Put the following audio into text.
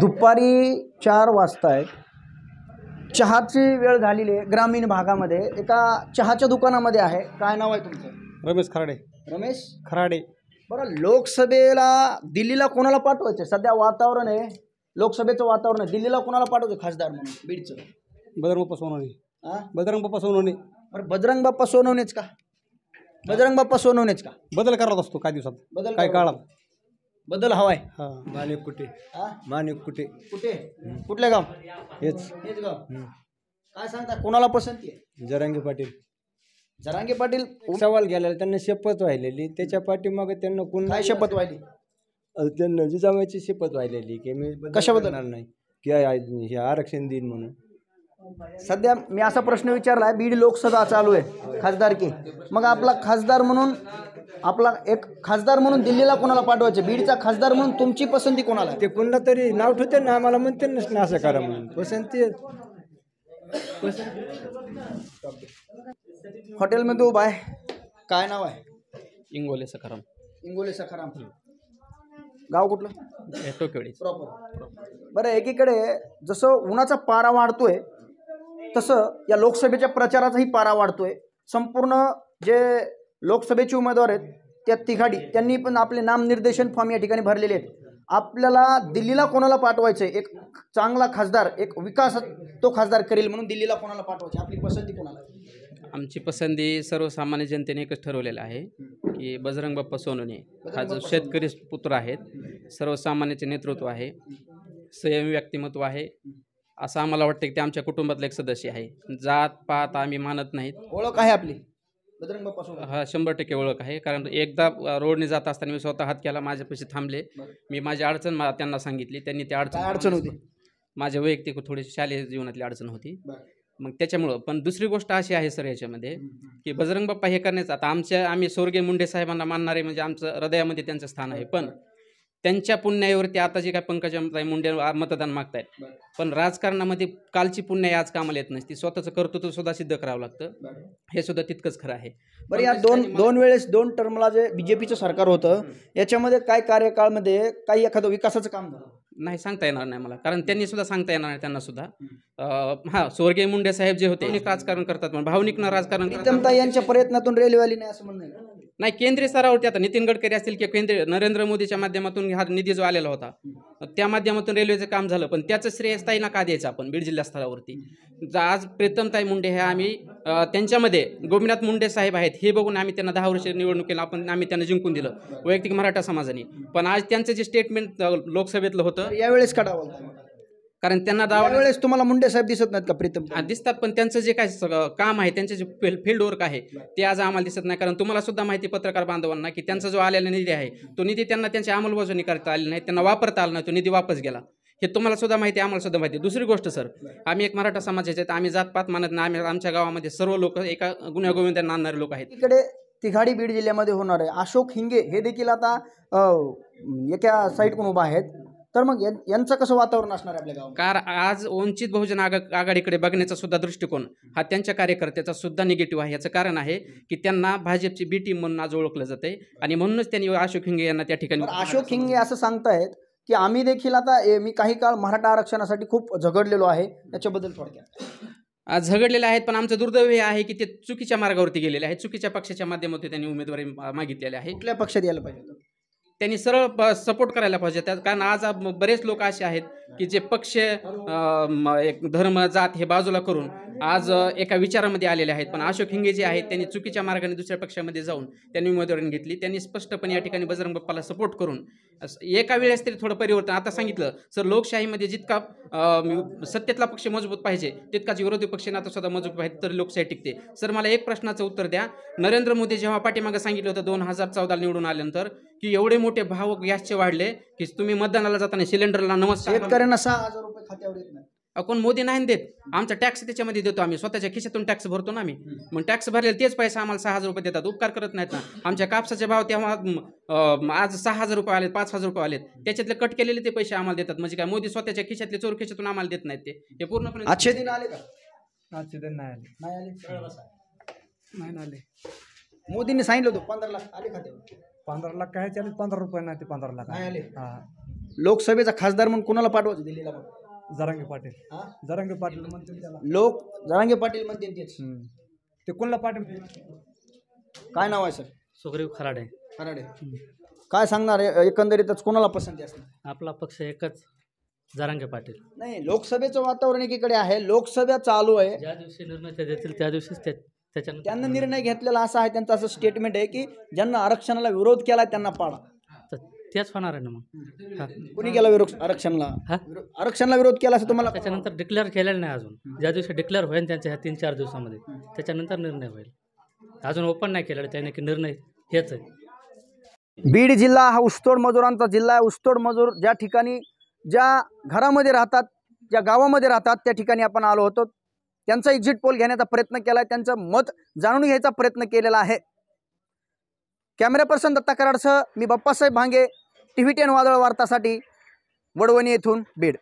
दुपारी 4 वाजता आहेत. चहाची वेळ झालेली आहे. ग्रामीण भागामध्ये एका चहाच्या दुकानामध्ये आहे. काय नाव आहे तुमचं? रमेश खराडे. रमेश खराडे. बरं, लोकसभेला दिल्लीला कोणाला पाठवायचं? सध्या वातावरण आहे, लोकसभेचं वातावरण आहे. दिल्लीला कोणाला पाठवायचं खासदार म्हणून बीडचं? बजरंग बाप्पा सोनवणे. बजरंग बाप्पा सोनवणे. बरं, बजरंग बाप्पा सोनवणेच का? बजरंग बाप्पा सोनवणेच का? बदल करत असतो काही दिवसात, बदल काही काळात बदल हवाय. हां. माणिक कुठे. माणिक कुठे. कुठे? कुठलं गाव? हेच गाव. काय सांगता, कोणाला पसंती आहे? जरांगे पाटील. जरांगे पाटील. सवाल गेलेला, त्यांना शपथ व्हायलेली, त्याच्या पाठीमागे त्यांना कोण काय शपथ व्हायली? त्यांना जिजामाईची शपथ व्हायलेली की मी कशाबद्दल? नाही की हे आरक्षण देईन म्हणून. सध्या मी असा प्रश्न विचारला आहे, बीड लोकसभा चालू आहे, खासदारकी. मग आपला खासदार म्हणून, आपला एक खासदार म्हणून दिल्लीला कोणाला पाठवायचे? बीडचा खासदार म्हणून तुमची पसंती कोणाला? ते कोणला तरी नाव ठेवते ना, आम्हाला म्हणते ना असं करा म्हणून. पसंती हॉटेलमध्ये उभा आहे. काय नाव आहे? इंगोले सखाराम. इंगोले सखाराम. गाव कुठलं? टोकेवाडी प्रॉपर. बरं, एकीकडे जसं उन्हाचा पारा वाढतोय तसं या लोकसभेच्या प्रचाराचाही पारा वाढतोय. संपूर्ण जे लोकसभेचे उमेदवार आहेत त्या तिघाडी, त्यांनी पण आपले नामनिर्देशन फॉर्म या ठिकाणी भरलेले आहेत. आपल्याला दिल्लीला कोणाला पाठवायचं आहे? एक चांगला खासदार, एक विकास तो खासदार करेल म्हणून दिल्लीला कोणाला पाठवायचे? आपली पसंती कोणाला? आमची पसंती सर्वसामान्य जनतेने एकच ठरवलेलं आहे की बजरंग बाप्पा सोनवणे हा जो शेतकरी पुत्र आहेत, सर्वसामान्याचे नेतृत्व आहे, संयमी व्यक्तिमत्व आहे, असं आम्हाला वाटतं की ते आमच्या कुटुंबातला एक सदस्य आहे. जात पात आम्ही मानत नाहीत. ओळख आहे आपली बजरंग बाप्पा सोनवणे? हा 100% ओळख आहे. कारण एकदा रोडने जात असताना मी स्वतः हात केला, माझ्यापाशी थांबले, मी माझी अडचण त्यांना सांगितली, त्यांनी त्या अडचण होती? माझ्या वैयक्तिक थोडीशी शालेय जीवनातली अडचण होती. मग त्याच्यामुळं. पण दुसरी गोष्ट अशी आहे सर याच्यामध्ये की बजरंग बाप्पा हे करण्याचं, आता आम्ही स्वर्गीय मुंडे साहेबांना मानणारे, म्हणजे आमचं हृदयामध्ये त्यांचं स्थान आहे. पण त्यांच्या पुण्याईवरती आता जे काय पंकजा मुंडे मतदान मागतायत, पण राजकारणामध्ये कालची पुण्याई आज कामाला येत नसती. स्वतःचं कर्तृत्व सुद्धा सिद्ध करावं लागतं, हे सुद्धा तितकंच खरं आहे. बरं, या दोन वेळेस 2 टर्मला जे बीजेपीचं सरकार होतं, याच्यामध्ये काय कार्यकाळमध्ये काही एखादं विकासाचं काम झालं? नाही, सांगता येणार नाही मला, कारण त्यांनी सुद्धा सांगता येणार नाही त्यांना सुद्धा. हां, स्वर्गीय मुंडे साहेब जे होते राजकारण करतात, भावनिकनं राजकारण करतात. यांच्या प्रयत्नातून रेल्वेवाली नाही असं म्हणणं नाही, केंद्रीय स्तरावरती आता नितीन गडकरी असतील किंवा केंद्रीय नरेंद्र मोदीच्या माध्यमातून हा निधी जो आलेला होता, त्या माध्यमातून रेल्वेचं काम झालं. पण त्याचं श्रेय ताईंना का द्यायचं आपण बीड जिल्हा स्तरावरती? आज प्रीतमताई मुंडे हे आम्ही त्यांच्यामध्ये गोपीनाथ मुंडे साहेब आहेत हे बघून आम्ही त्यांना 10 वर्ष निवडणुकीला आम्ही त्यांना जिंकून दिलं वैयक्तिक मराठा समाजाने. पण आज त्यांचं जे स्टेटमेंट लोकसभेतलं होतं यावेळेस का डावल? कारण त्यांना वेळेस तुम्हाला मुंडे साहेब दिसत नाहीत का? प्रीतम दिसतात, पण त्यांचं जे काय काम आहे, त्यांचे जे फील्ड वर्क आहे ते आज आम्हाला दिसत नाही. कारण तुम्हाला सुद्धा माहिती पत्रकार बांधवांना की त्यांचा जो आलेला निधी आहे तो निधी त्यांना त्यांच्या अंमलबजावणी करता आली नाही, त्यांना वापरता आला नाही, तो निधी वापस गेला. हे तुम्हाला सुद्धा माहिती आहे, आम्हाला सुद्धा माहिती आहे. दुसरी गोष्ट सर, आम्ही एक मराठा समाजाचे आहेत, आम्ही जातपात मानत नाही. आम्ही आमच्या गावामध्ये सर्व लोक एका गुण्यागोविंदांना आणणारे लोक आहेत. इकडे तिघाडी बीड जिल्ह्यामध्ये होणार आहे. अशोक हिंगे हे देखील आता एका साईडकडून उभा आहेत. तर मग यांचं कसं वातावरण असणार आहे आपल्या गावात? कारण आज वंचित बहुजन आघाडीकडे बघण्याचा सुद्धा दृष्टिकोन हा त्यांच्या कार्यकर्त्याचा सुद्धा निगेटिव्ह आहे. याचं कारण आहे की त्यांना भाजपची बी टीम म्हणून आज ओळखलं जाते आणि म्हणूनच त्यांनी अशोक हिंगे यांना त्या ठिकाणी. अशोक हिंगे असं सांगतायत की आम्ही देखील आता मी काही काळ मराठा आरक्षणासाठी खूप झगडलेलो आहे, त्याच्याबद्दल थोडक्यात. आज झगडलेले आहेत, पण आमचं दुर्दैव हे आहे की ते चुकीच्या मार्गावरती गेलेले आहेत. चुकीच्या पक्षाच्या माध्यमातून त्यांनी उमेदवारी मागितलेली आहे. कुठल्या पक्षात यायला पाहिजे? त्यांनी सरळ सपोर्ट करायला पाहिजे त्यात. कारण आज बरेच लोक असे आहेत की जे पक्ष, एक धर्म, जात हे बाजूला करून आज एका विचारामध्ये आलेले आहेत. पण अशोक हिंगे जे आहेत त्यांनी चुकीच्या मार्गाने दुसऱ्या पक्षामध्ये जाऊन त्यांनी उमेदवारी घेतली. त्यांनी स्पष्टपणे या ठिकाणी बजरंग बाप्पाला सपोर्ट करून एका वेळेस तरी थोडं परिवर्तन. आता सांगितलं सर, लोकशाहीमध्ये जितका सत्तेतला पक्ष मजबूत पाहिजे तितकाच विरोधी पक्ष आता सुद्धा मजबूत पाहिजे, तर लोकशाही टिकते. सर मला एक प्रश्नाचं उत्तर द्या. नरेंद्र मोदी जेव्हा पाठीमागे सांगितलं होतं 2014 निवडून आल्यानंतर की एवढे मोठे भाव गॅसचे वाढले की तुम्ही मतदानाला जाताना सिलेंडरला नमस्कार, शेतकऱ्यांना 6,000 रुपये खात्यावर येत नाही. कोण मोदी नाही देत. आमचा टॅक्स त्याच्यामध्ये देतो, आम्ही स्वतःच्या खिशातून टॅक्स भरतो ना आम्ही. मग टॅक्स भरलेले तेच पैसे आम्हाला 6,000 रुपये देतात. उपकार करत नाहीत ना. आमच्या कापसाचे भाव तेव्हा आज 6,000 रुपये आलेत, 5,000 रुपये आलेत, त्याच्यातले कट केलेले ते पैसे आम्हाला देतात. म्हणजे काय मोदी स्वतःच्या खिशातले चोर खिशातून आम्हाला देत नाहीत. ते पूर्णपणे. आजचे दिन आले का? आजचे दिन नाही आले. मोदींनी सांगितलं होतं 15 लाख आले खात्यावर. 15 लाख काय चालेल, 15 रुपये नाही ते 15 लाख नाही आले. लोकसभेचा खासदार म्हणून कोणाला पाठवायचं दिल्लीला मग? जरांगे पाटील. हा? जरांगे पाटील म्हणतील त्याला. लोक जरांगे पाटील म्हणते तेच. ते कोणला पाटील? काय नाव आहे सर? सुग्रीव खराडे. खराडे. काय सांगणार एकंदरीतच कोणाला पसंती असणार? आपला पक्ष एकच, जरांगे पाटील. नाही, लोकसभेचं वातावरण एकीकडे आहे, लोकसभा चालू आहे, ज्या दिवशी निर्णय ते देतील त्या दिवशीच त्याच्यानंतर त्यांना निर्णय घेतलेला असा आहे, त्यांचं असं स्टेटमेंट आहे की ज्यांना आरक्षणाला विरोध केला त्यांना पाडा. तर तेच होणार आहे ना मग. हा. कोणी केला विरोध आरक्षणाला? हा? आरक्षणाला विरोध केला असं तुम्हाला? त्याच्यानंतर डिक्लेअर केलेलं नाही अजून. ज्या दिवशी डिक्लेअर होईल त्यांच्या ह्या 3-4 दिवसामध्ये त्याच्यानंतर निर्णय होईल. अजून ओपन नाही केलेलं त्याने की निर्णय हेच आहे. बीड जिल्हा हा ऊसतोड मजुरांचा जिल्हा आहे. ऊसतोड मजूर ज्या ठिकाणी, ज्या घरामध्ये राहतात, ज्या गावामध्ये राहतात, त्या ठिकाणी आपण आलो होतो. त्यांचा एक्झिट पोल घेण्याचा प्रयत्न केला आहे, त्यांचं मत जाणून घ्यायचा प्रयत्न केलेला आहे. कॅमेरा पर्सन दत्ता कराडसह मी बाप्पासाहेब भांगे, TV10 वादळ वार्तासाठी वडवणी येथून बीड.